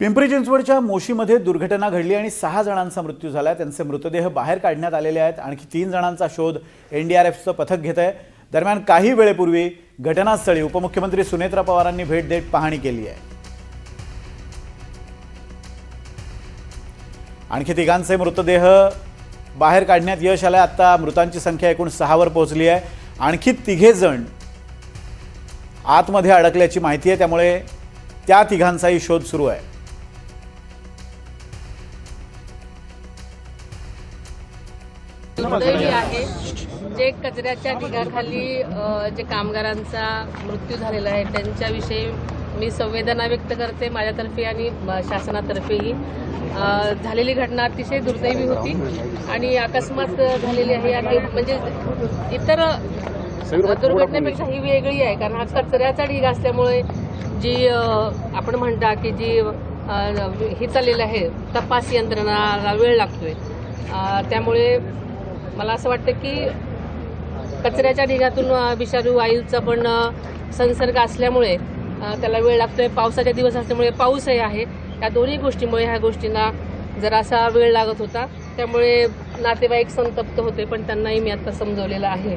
पिंपरी चिंचवडच्या मोशीमध्ये दुर्घटना घडली आणि 6 जणांचा मृत्यू झाला। त्यांचे मृतदेह बाहेर काढण्यात आलेले आहेत। आणखी 3 जणांचा शोध एनडीआरएफचं पथक घेत आहे। दरम्यान काही वेळेपूर्वी घटनास्थळी उपमुख्यमंत्री सुनेत्रा पवारांनी भेट देत पाहणी केली आहे। आणखी 3 मृतदेह बाहेर काढण्यात यश आले। आता मृतांची संख्या एकूण 6 वर पोहोचली आहे। आणखी 3 जण आतमध्ये अडकल्याची माहिती आहे, त्यामुळे त्या 3चाही शोध सुरू आहे। दुर्दैवी आहे जे कचऱ्याच्या ढिगाखाली जे कामगारांचा मृत्यू झालेला आहे त्यांच्याविषयी मी संवेदना व्यक्त करते माझ्यातर्फे आणि शासनातर्फेही। झालेली घटना अतिशय दुर्दैवी होती आणि अकस्मात झालेली आहे आणि म्हणजे इतर दुर्घटनेपेक्षा ही वेगळी आहे, कारण हा कचऱ्याचा ढीग असल्यामुळे जी आपण म्हणता की जी हे चाललेलं आहे तपास यंत्रणाला वेळ लागतोय, त्यामुळे मला असं वाटतं की कचऱ्याच्या ढिगातून विषारी वायूचा पण संसर्ग असल्यामुळे त्याला वेळ लागतोय। पावसाचे दिवस असल्यामुळे पाऊसही आहे, या दोन्ही गोष्टीमुळे ह्या गोष्टींना जरासा वेळ लागत होता, त्यामुळे नातेवाईक संतप्त होते, पण त्यांनाही मी आता समजवलेलं आहे।